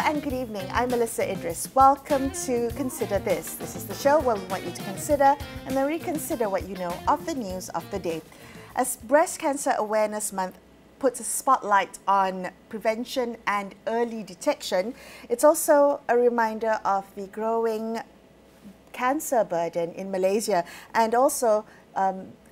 and good evening. I'm Melisa Idris. Welcome to Consider This. This is the show where we want you to consider and then reconsider what you know of the news of the day. As Breast Cancer Awareness Month puts a spotlight on prevention and early detection, it's also a reminder of the growing cancer burden in Malaysia and also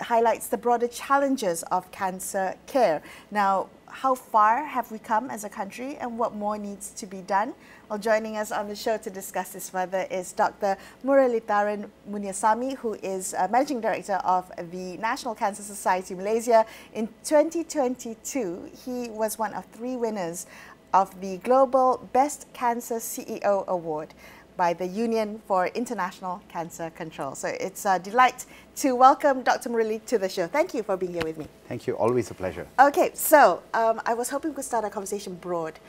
highlights the broader challenges of cancer care. Now, how far have we come as a country and what more needs to be done? Well, joining us on the show to discuss this further is Dr Murallitharan Munisamy, who is Managing Director of the National Cancer Society Malaysia. In 2022, he was one of 3 winners of the Global Best Cancer CEO Award by the Union for International Cancer Control. So it's a delight to welcome Dr. Murali to the show. Thank you for being here with me. Thank you. Always a pleasure. Okay, so I was hoping we could start our conversation broad.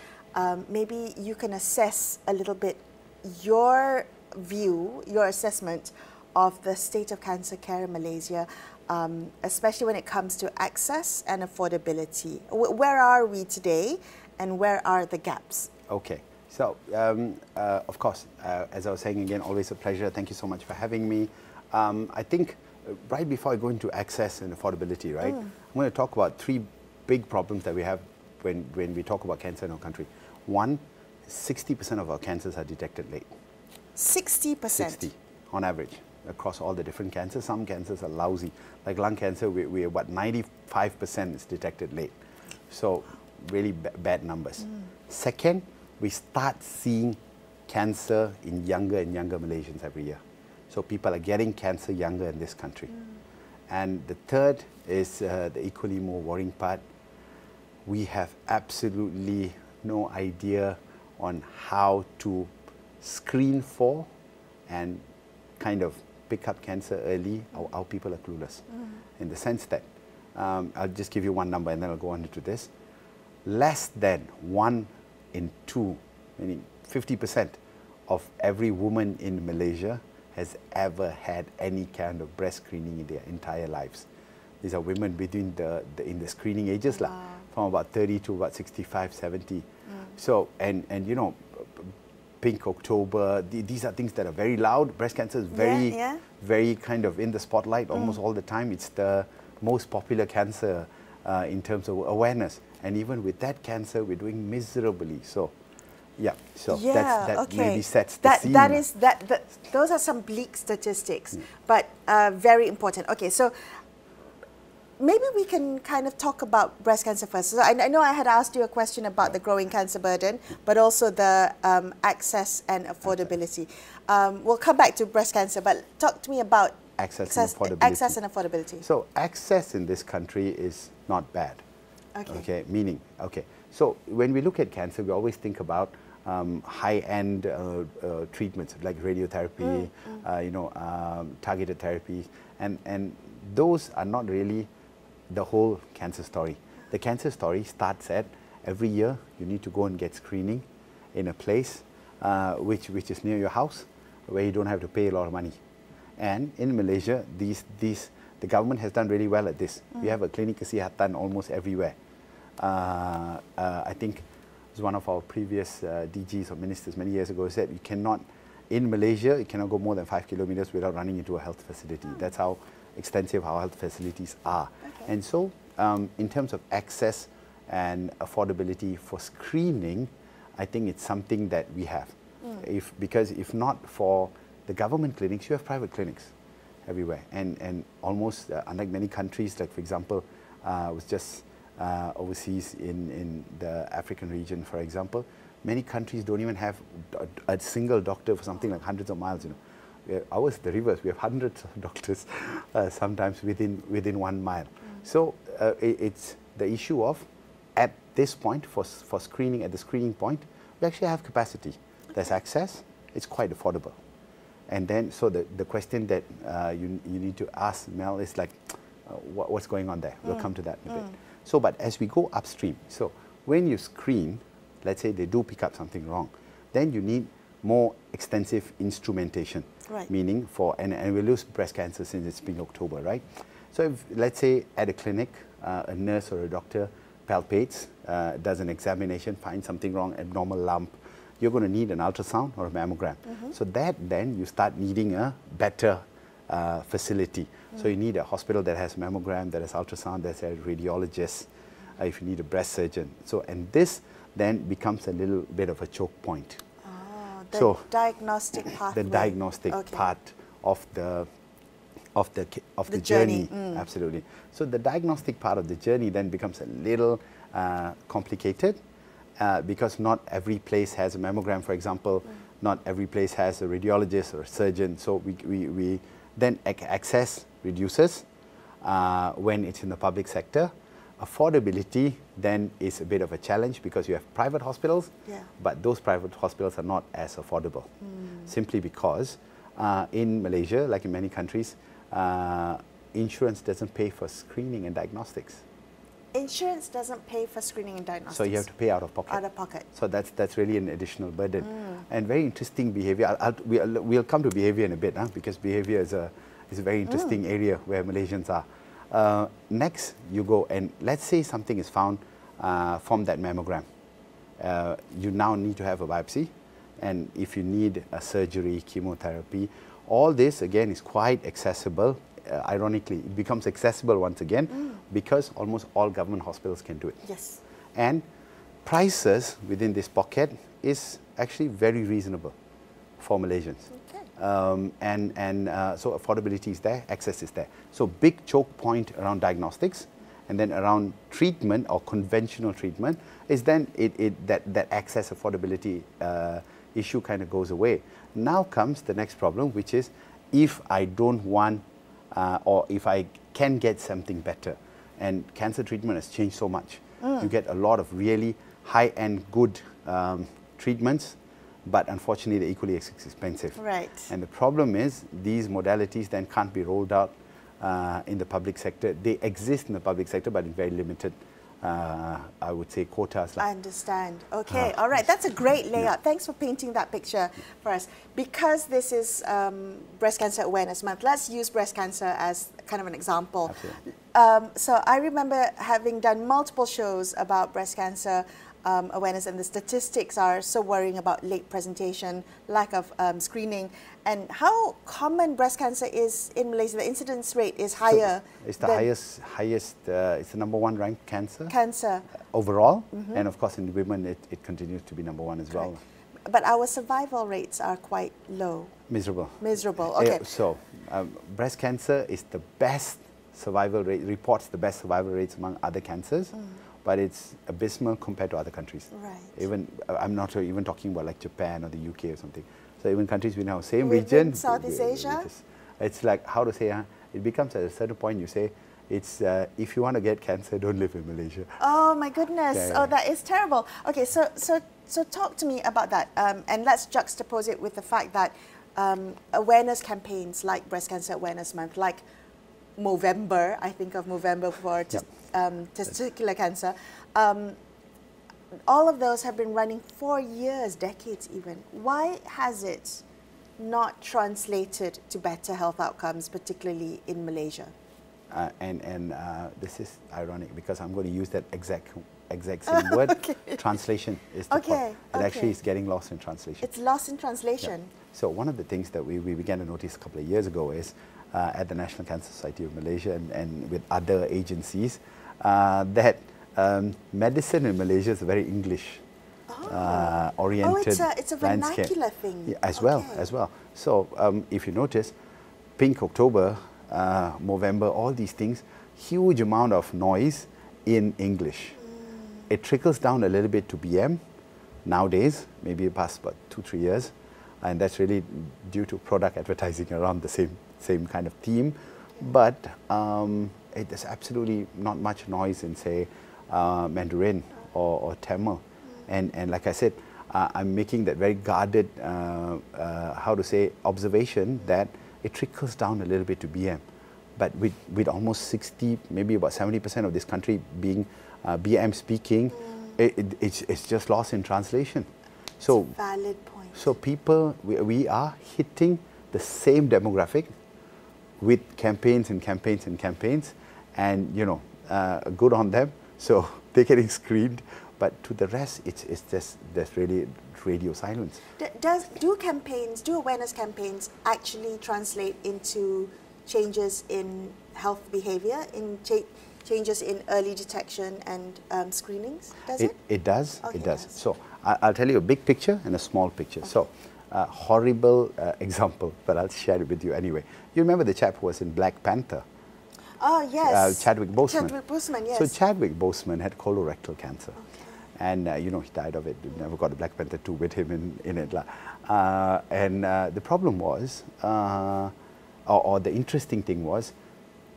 Maybe you can assess a little bit your view, your assessment of the state of cancer care in Malaysia, especially when it comes to access and affordability. Where are we today and where are the gaps? Okay. So, of course, as I was saying again, always a pleasure. Thank you so much for having me. I think right before I go into access and affordability, right, I'm going to talk about 3 big problems that we have when we talk about cancer in our country. One, 60% of our cancers are detected late. 60%? 60 on average across all the different cancers. Some cancers are lousy. Like lung cancer, we what, 95% is detected late. So really bad numbers. Second, we start seeing cancer in younger and younger Malaysians every year. So people are getting cancer younger in this country. And the third is the equally more worrying part. We have absolutely no idea on how to screen for and kind of pick up cancer early. Our people are clueless in the sense that, I'll just give you one number and then I'll go on into this. Less than 1 in 2, meaning 50% of every woman in Malaysia has ever had any kind of breast screening in their entire lives. These are women between in the screening ages, from about 30 to about 65, 70. So, and you know, Pink October, these are things that are very loud. Breast cancer is very kind of in the spotlight almost all the time. It's the most popular cancer in terms of awareness. And even with that cancer, we're doing miserably. So, yeah. So that maybe sets the scene. Those are some bleak statistics, but very important. Okay, so maybe we can kind of talk about breast cancer first. So I know I had asked you a question about the growing cancer burden, but also the access and affordability. We'll come back to breast cancer, but talk to me about access and affordability. So access in this country is not bad. Okay, meaning, so when we look at cancer, we always think about high-end treatments like radiotherapy, targeted therapies, and those are not really the whole cancer story. The cancer story starts at every year you need to go and get screening in a place which is near your house, where you don't have to pay a lot of money. And in Malaysia, the government has done really well at this. We have a clinic kesihatan almost everywhere. I think it was one of our previous DGs or ministers many years ago said you cannot, in Malaysia, you cannot go more than 5 kilometers without running into a health facility. That's how extensive our health facilities are. And so, in terms of access and affordability for screening, I think it's something that we have. Because if not for the government clinics, you have private clinics everywhere. And almost, unlike many countries, like for example, I was just overseas in the African region, for example, many countries don't even have a single doctor for something like hundreds of miles. Ours, the reverse. We have hundreds of doctors, sometimes within 1 mile. So it's the issue of, at this point, for screening, at the screening point, we actually have capacity. There's access. It's quite affordable. And then, so the question that you need to ask, Mel, is like, what's going on there? We'll come to that in a bit. So, but as we go upstream, so when you screen, let's say they do pick up something wrong, then you need more extensive instrumentation. Meaning and we lose breast cancer since it's been October, right? So if, let's say at a clinic, a nurse or a doctor palpates, does an examination, finds something wrong, abnormal lump, you're going to need an ultrasound or a mammogram. So that then you start needing a better facility. So you need a hospital that has mammogram, that has ultrasound, that has radiologists, if you need a breast surgeon. So, and this then becomes a little bit of a choke point. The diagnostic pathway. The diagnostic part of the journey. Absolutely. So the diagnostic part of the journey then becomes a little complicated because not every place has a mammogram, for example. Not every place has a radiologist or a surgeon. So we then access reduces when it's in the public sector. Affordability then is a bit of a challenge because you have private hospitals, but those private hospitals are not as affordable. Simply because in Malaysia, like in many countries, insurance doesn't pay for screening and diagnostics. Insurance doesn't pay for screening and diagnostics? So you have to pay out of pocket. Out of pocket. So that's really an additional burden. And very interesting behavior. We'll come to behavior in a bit, because behavior is a very interesting area where Malaysians are. Next, you go and let's say something is found from that mammogram. You now need to have a biopsy, and if you need a surgery, chemotherapy, all this again is quite accessible. Ironically, it becomes accessible once again because almost all government hospitals can do it. Yes. And prices within this pocket is actually very reasonable for Malaysians. So affordability is there, access is there. So big choke point around diagnostics, and then around treatment or conventional treatment is then that access affordability issue kind of goes away. Now comes the next problem, which is if I don't want or if I can get something better, and cancer treatment has changed so much. You get a lot of really high-end good treatments, but unfortunately they're equally expensive. Right. And the problem is these modalities then can't be rolled out in the public sector. They exist in the public sector, but in very limited, I would say, quotas. I understand. Okay, all right. That's a great layout. Thanks for painting that picture for us. Because this is Breast Cancer Awareness Month, let's use breast cancer as kind of an example. So I remember having done multiple shows about breast cancer awareness, and the statistics are so worrying about late presentation, lack of screening, and how common breast cancer is in Malaysia. The incidence rate is higher. So it's the highest. It's the #1 ranked cancer. Overall, and of course in women it continues to be #1 as well. But our survival rates are quite low. Miserable. Miserable. Okay. So breast cancer is the best survival rate. Reports the best survival rates among other cancers. But it's abysmal compared to other countries. Right. Even I'm not even talking about like Japan or the UK or something. So even countries we know, same region. Southeast Asia. It's like how to say, it becomes at a certain point you say, it's if you want to get cancer, don't live in Malaysia. Oh my goodness! Oh, that is terrible. Okay, so talk to me about that, and let's juxtapose it with the fact that awareness campaigns like Breast Cancer Awareness Month, like Movember, I think of Movember for testicular cancer. All of those have been running for years, decades even. Why has it not translated to better health outcomes, particularly in Malaysia? This is ironic because I'm going to use that exact same word. Translation is the point. It actually is getting lost in translation. It's lost in translation. So one of the things that we began to notice a couple of years ago is at the National Cancer Society of Malaysia and with other agencies that medicine in Malaysia is a very English oriented it's a vernacular thing. As well. So if you notice, Pink October, Movember, all these things, huge amount of noise in English. It trickles down a little bit to BM nowadays, maybe past about 2-3 years, and that's really due to product advertising around the same kind of theme. But there's absolutely not much noise in, say, Mandarin or Tamil. And like I said, I'm making that very guarded, observation that it trickles down a little bit to BM. But with almost 60, maybe about 70% of this country being BM speaking, it's just lost in translation. So that's a valid point. So people, we are hitting the same demographic with campaigns and campaigns and campaigns, and good on them. So they're getting screened, But to the rest, it's just there's really radio silence. Do awareness campaigns actually translate into changes in health behavior, in changes in early detection and screenings? Does it? It does. Okay, it does. yes. So I'll tell you a big picture and a small picture. Okay. So horrible example, but I'll share it with you anyway. You remember the chap who was in Black Panther? Oh, yes. Chadwick Boseman. Chadwick Boseman, yes. So Chadwick Boseman had colorectal cancer. Okay. And, you know, he died of it. We never got a Black Panther 2 with him in it. The problem was, or the interesting thing was,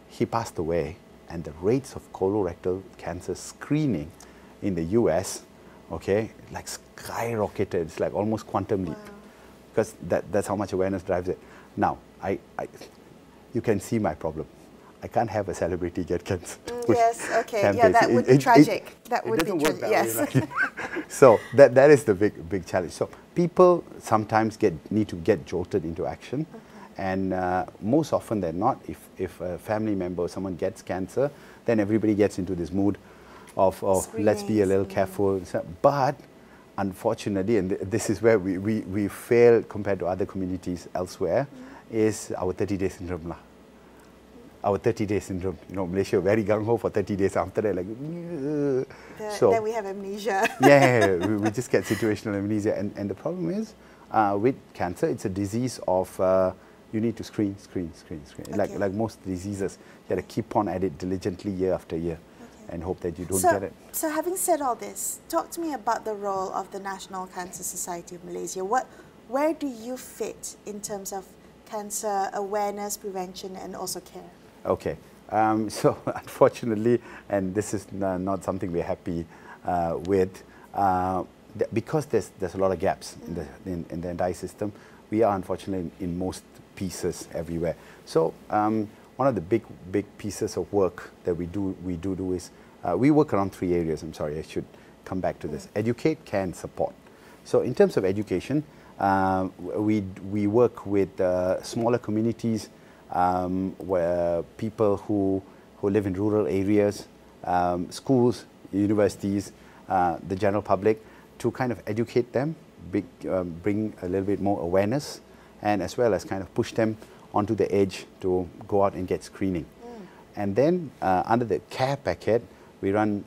he passed away, and the rates of colorectal cancer screening in the US, okay, like skyrocketed. It's like almost quantum leap. Because that's how much awareness drives it. Now, you can see my problem. I can't have a celebrity get cancer. Yes, okay. Campaigns. Yeah, that would be tragic. That would be tragic. Yes. So that is the big challenge. So people sometimes need to get jolted into action, and most often than not, if a family member or someone gets cancer, then everybody gets into this mood of let's be a little careful. But unfortunately, and this is where we fail compared to other communities elsewhere, is our 30-day syndrome lah. Our 30-day syndrome. You know, Malaysia very gung-ho for 30 days. After that, like, so then we have amnesia. Yeah, we just get situational amnesia. And the problem is, with cancer, it's a disease of you need to screen. Okay. Like most diseases, you got to keep on at it diligently year after year, and hope that you don't get it. So having said all this, talk to me about the role of the National Cancer Society of Malaysia. Where do you fit in terms of cancer awareness, prevention, and also care? Okay, so unfortunately, and this is not something we're happy with, because there's a lot of gaps in the entire system. We are unfortunately in most pieces everywhere. So one of the big pieces of work that we do is we work around 3 areas. I'm sorry, I should come back to this: educate, care, and support. So in terms of education, we work with smaller communities. Where people who live in rural areas, schools, universities, the general public, to kind of educate them, bring a little bit more awareness, and as well as kind of push them onto the edge to go out and get screening. And then under the care packet, we run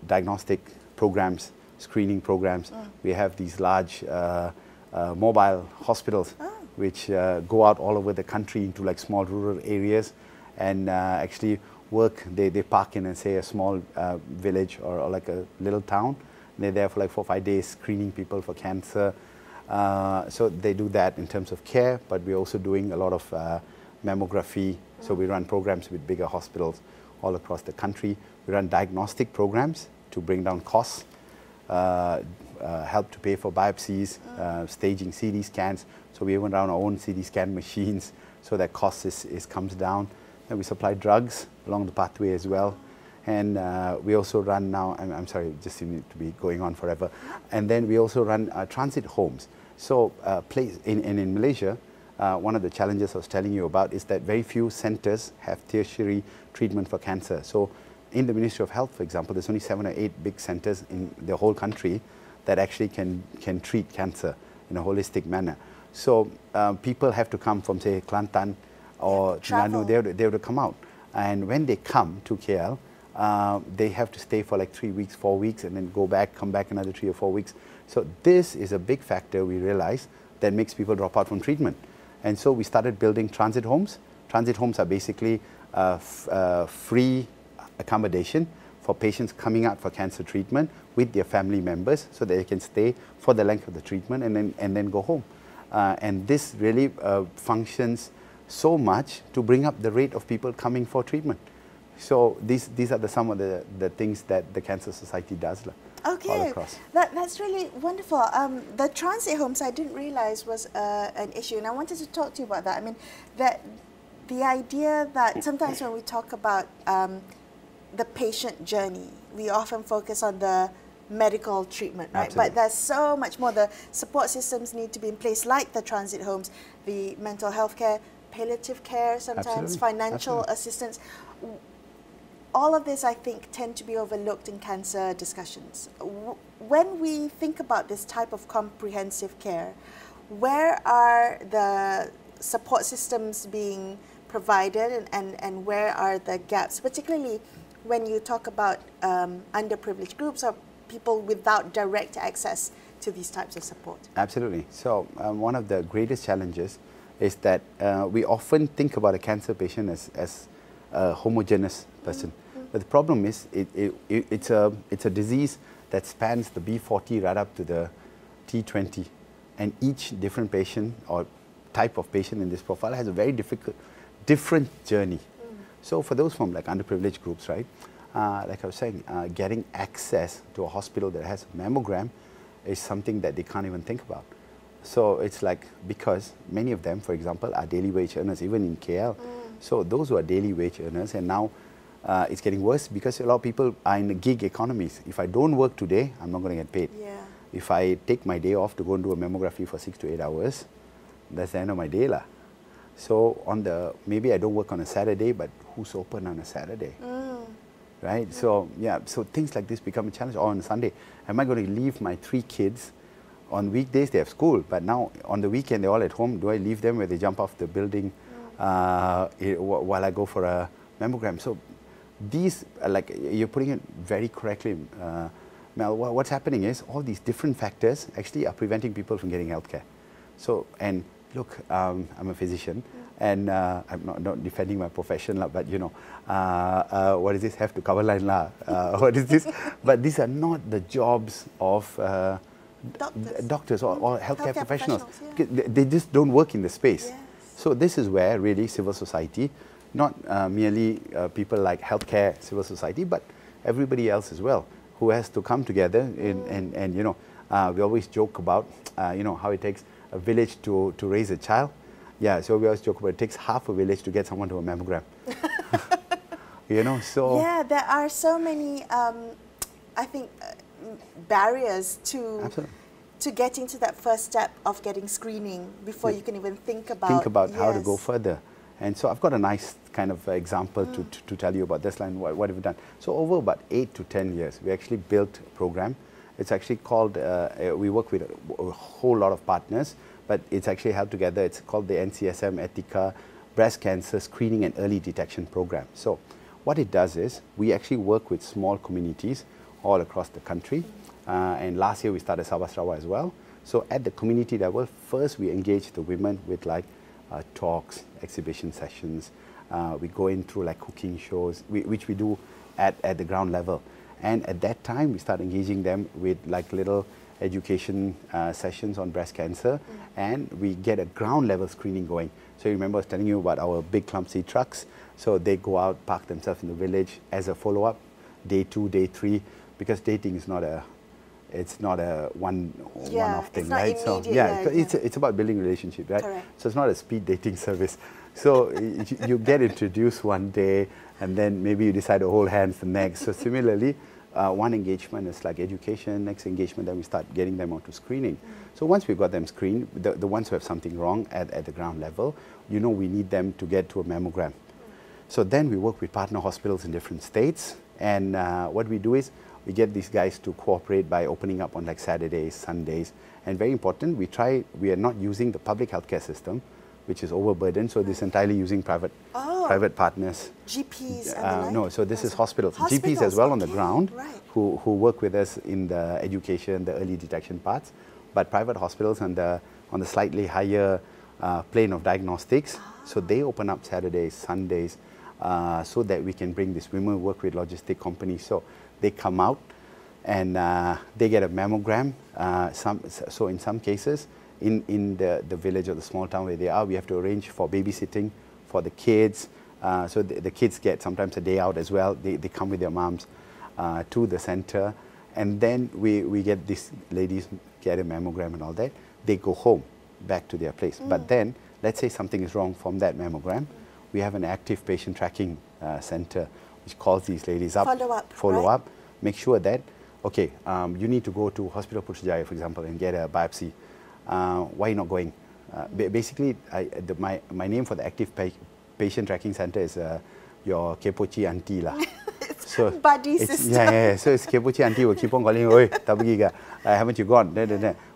diagnostic programs, screening programs. We have these large mobile hospitals which go out all over the country into like small rural areas and actually work. They park in, say, a small village or like a little town. They're there for like 4 or 5 days screening people for cancer. So they do that in terms of care, but we're also doing a lot of mammography. So we run programs with bigger hospitals all across the country. We run diagnostic programs to bring down costs, help to pay for biopsies, staging CT scans. So we even run our own CT scan machines so that cost comes down. And we supply drugs along the pathway as well. And we also run now, I'm sorry, just seem to be going on forever. And then we also run transit homes. So in Malaysia, one of the challenges I was telling you about is that very few centers have tertiary treatment for cancer. So in the Ministry of Health, for example, there's only 7 or 8 big centers in the whole country that actually can treat cancer in a holistic manner. So people have to come from, say, Kelantan or Terengganu. They have to come out. And when they come to KL, they have to stay for like 3 weeks, 4 weeks, and then come back another 3 or 4 weeks. So this is a big factor, we realize, that makes people drop out from treatment. And so we started building transit homes. Transit homes are basically free accommodation for patients coming out for cancer treatment with their family members so that they can stay for the length of the treatment and then go home. And this really functions so much to bring up the rate of people coming for treatment. So these are some of the things that the Cancer Society does all across. That's really wonderful. The transit homes, I didn't realize was an issue, and I wanted to talk to you about that. I mean, the idea that sometimes when we talk about the patient journey, we often focus on the medical treatment, right? Absolutely. But there's so much more. The support systems need to be in place, like the transit homes, the mental health care, palliative care sometimes, Absolutely. financial Absolutely. assistance. all of this, I think, tend to be overlooked in cancer discussions. When we think about this type of comprehensive care, where are the support systems being provided, and where are the gaps, particularly when you talk about underprivileged groups or people without direct access to these types of support? Absolutely. So one of the greatest challenges is that we often think about a cancer patient as a homogeneous person. But the problem is it's a disease that spans the B40 right up to the T20. And each different patient or type of patient in this profile has a very different journey. So for those from like underprivileged groups, right, like I was saying, getting access to a hospital that has a mammogram is something that they can't even think about. So it's like, because many of them, for example, are daily wage earners, even in KL. So those who are daily wage earners, and now it's getting worse because a lot of people are in gig economies. If I don't work today, I'm not going to get paid. Yeah. If I take my day off to go and do a mammography for 6 to 8 hours, that's the end of my day lah. So maybe I don't work on a Saturday, but who's open on a Saturday? Right? So yeah, so things like this become a challenge. Or on Sunday, am I going to leave my 3 kids? On weekdays they have school, but now on the weekend they're all at home. Do I leave them where they jump off the building while I go for a mammogram? So these, like you're putting it very correctly, Mel, what's happening is all these different factors actually are preventing people from getting healthcare. So, and look, I'm a physician, and I'm not defending my profession, but you know, what is this? Have to cover line lah. What is this? But these are not the jobs of doctors or healthcare professionals. Yeah. They just don't work in the space. Yes. So this is where really civil society, not merely people like healthcare civil society, but everybody else as well, who has to come together and you know, we always joke about you know, how it takes a village to raise a child. Yeah, so we always joke about it takes half a village to get someone to a mammogram. You know, so yeah, there are so many I think barriers to getting to that first step of getting screening before you can even think about how to go further. And so I've got a nice kind of example to tell you about this line, what have we done. So over about 8 to 10 years, we actually built a program. It's actually called, we work with a whole lot of partners, but it's actually held together. It's called the NCSM Etika Breast Cancer Screening and Early Detection Program. So what it does is we actually work with small communities all across the country. And last year we started Sabah Sarawak as well. So at the community level, first we engage the women with like talks, exhibition sessions. We go in through like cooking shows, which we do at the ground level. And at that time, we start engaging them with like little education sessions on breast cancer, and we get a ground level screening going. So you remember I was telling you about our big clumsy trucks. So they go out, park themselves in the village as a follow-up, day 2, day 3, because dating is not a one-off thing, right? So it's about building relationship, right? Correct. So it's not a speed dating service. So you get introduced one day, and then maybe you decide to hold hands the next. So similarly, one engagement is like education, next engagement, then we start getting them onto screening. So once we've got them screened, the ones who have something wrong at the ground level, you know, we need them to get to a mammogram. So then we work with partner hospitals in different states, and what we do is we get these guys to cooperate by opening up on like Saturdays, Sundays, and very important, we are not using the public healthcare system, which is overburdened, so this is entirely using private partners. GPs and the like? No, so this is hospitals. GPs as well on the ground, who work with us in the education, the early detection parts, but private hospitals on the slightly higher plane of diagnostics, so they open up Saturdays, Sundays, so that we can bring this women who work with logistic companies. So they come out and they get a mammogram. So in some cases, in the village or the small town where they are, we have to arrange for babysitting for the kids. So the kids get sometimes a day out as well. They come with their moms to the center. And then we get these ladies get a mammogram and all that. They go home, back to their place. But then, let's say something is wrong from that mammogram. We have an active patient tracking center which calls these ladies up. Follow up. Make sure that, okay, you need to go to Hospital Putrajaya, for example, and get a biopsy. Why are you not going? Basically, my name for the active patient tracking center is your Kepochi auntie lah. So buddy system. Yeah. So it's Kepochi auntie will keep on calling, oi, tak pergi ke? Haven't you gone?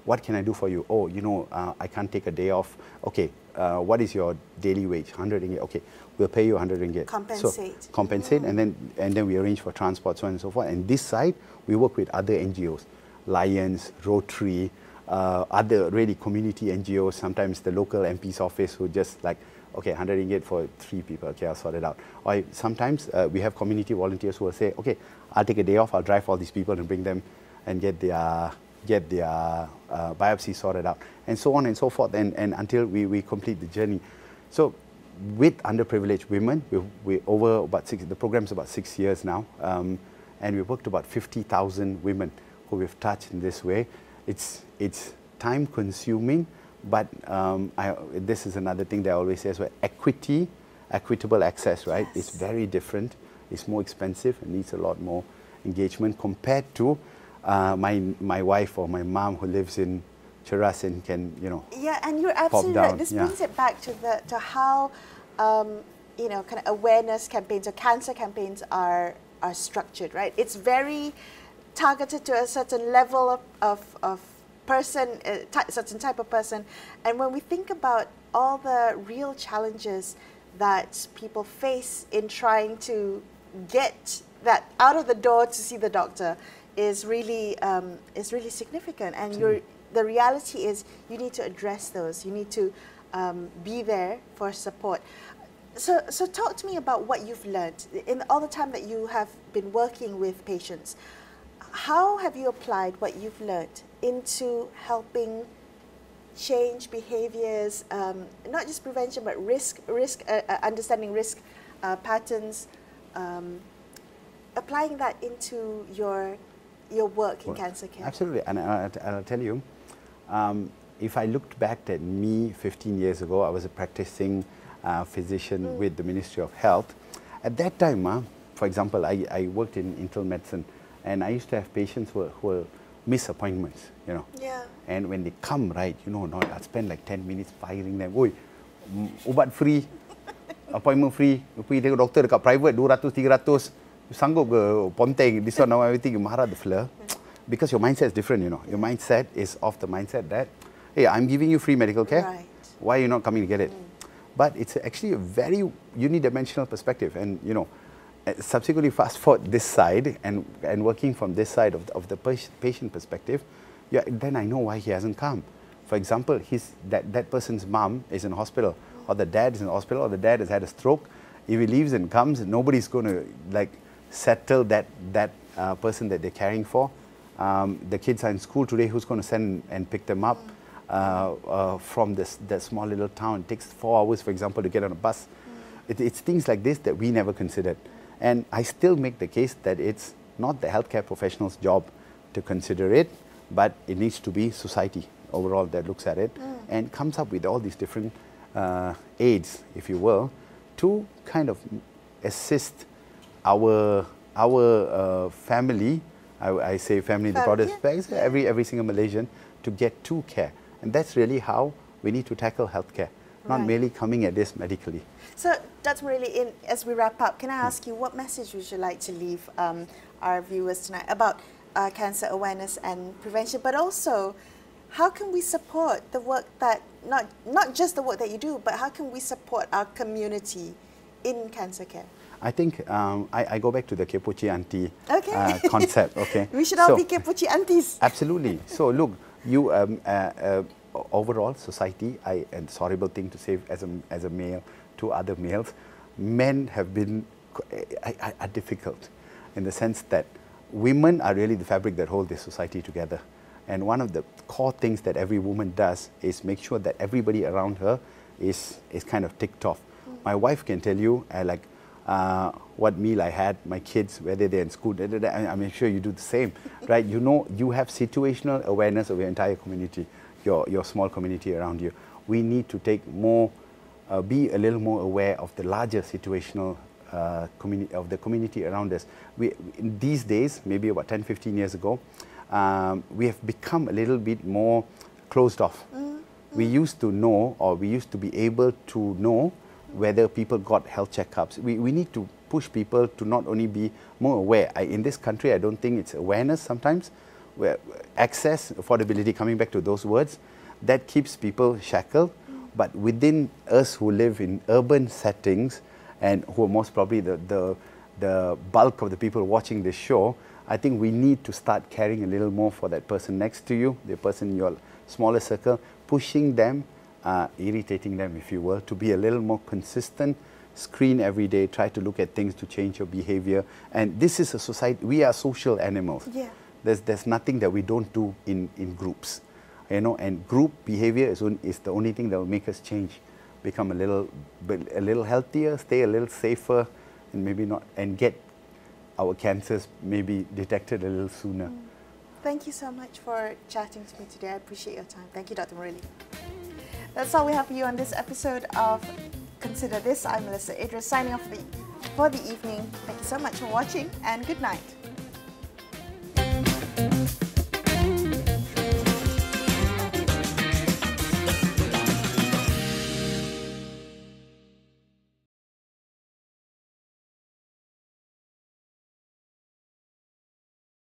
What can I do for you? Oh, you know, I can't take a day off. Okay, what is your daily wage? 100 ringgit. Okay, we'll pay you 100 ringgit. Compensate. So, compensate, and then we arrange for transport, so on and so forth. And this side, we work with other NGOs, Lions, Rotary, other really community NGOs, sometimes the local MP's office who just like, okay, 100 ringgit for 3 people, okay, I'll sort it out. Or sometimes we have community volunteers who will say, okay, I'll take a day off, I'll drive all these people and bring them and get their biopsy sorted out, and so on and so forth, and until we complete the journey. So with underprivileged women, we over about the program's about 6 years now, and we've worked about 50,000 women who we've touched in this way. It's time consuming, but this is another thing that I always say as well, equitable access, right? Yes. It's very different, it's more expensive, and needs a lot more engagement compared to my wife or my mom who lives in Cheras and can, you know, yeah, and you're absolutely right. This brings it back to how you know, kind of awareness campaigns or cancer campaigns are structured, right? It's very targeted to a certain level of person, certain type of person, and when we think about all the real challenges that people face in trying to get that out of the door to see the doctor is really significant, and the reality is you need to address those. You need to be there for support. So talk to me about what you've learned in all the time that you have been working with patients. How have you applied what you've learned into helping change behaviors, not just prevention, but understanding risk patterns, applying that into your work in cancer care? Absolutely, and I'll tell you, if I looked back at me 15 years ago, I was a practicing physician with the Ministry of Health. At that time, for example, I worked in internal medicine, and I used to have patients who will miss appointments, you know. Yeah. And when they come, right, you know, I'll spend like 10 minutes firing them. Oi, ubat free, appointment free, pergi tengok doktor dekat private 200-300, sanggup ke ponteng, this one, everything, you marah the flair. Because your mindset is different, you know. Your mindset is of the mindset that, hey, I'm giving you free medical care. Right. Why are you not coming to get it? But it's actually a very unidimensional perspective. And, you know, subsequently fast forward this side and working from this side of the patient perspective, yeah, then I know why he hasn't come. For example, that person's mom is in hospital, or the dad is in hospital, or the dad has had a stroke. If he leaves and comes, nobody's going to like settle that person that they're caring for. The kids are in school today. Who's going to send and pick them up from that small little town? It takes 4 hours, for example, to get on a bus. It's things like this that we never considered. And I still make the case that it's not the healthcare professional's job to consider it, but it needs to be society overall that looks at it and comes up with all these different aids, if you will, to kind of assist our family. I say family in the broadest space, every single Malaysian, to get to care. And that's really how we need to tackle healthcare, not merely coming at this medically. So, Dr Murallitharan, as we wrap up, can I ask you, what message would you like to leave our viewers tonight about cancer awareness and prevention, but also how can we support the work that, not just the work that you do, but how can we support our community in cancer care? I think I go back to the Kepochi auntie concept. Okay, we should all be Kepochi aunties. Absolutely. So look, you overall society, and it's a horrible thing to say as a male to other males, men have been are difficult in the sense that women are really the fabric that hold this society together. And one of the core things that every woman does is make sure that everybody around her is kind of ticked off. My wife can tell you like what meal I had, my kids, whether they're in school, I'm sure you do the same, right? You know, you have situational awareness of your entire community, your small community around you. We need to take more, be a little more aware of the larger situational community, of the community around us. These days, maybe about 10-15 years ago, we have become a little bit more closed off. We used to know, or we used to be able to know whether people got health checkups. We need to push people to not only be more aware. In this country, I don't think it's awareness sometimes, where access, affordability, coming back to those words, that keeps people shackled. But within us who live in urban settings and who are most probably the bulk of the people watching this show, I think we need to start caring a little more for that person next to you, the person in your smaller circle, pushing them, irritating them, if you will, to be a little more consistent, screen every day, try to look at things to change your behavior. And this is a society, we are social animals. Yeah. There's nothing that we don't do in groups, you know, and group behavior is the only thing that will make us change, become a little healthier, stay a little safer, and maybe not, and get our cancers maybe detected a little sooner. Thank you so much for chatting to me today. I appreciate your time. Thank you, Dr. Murali. That's all we have for you on this episode of Consider This. I'm Melisa Idris, signing off for the evening. Thank you so much for watching, and good night.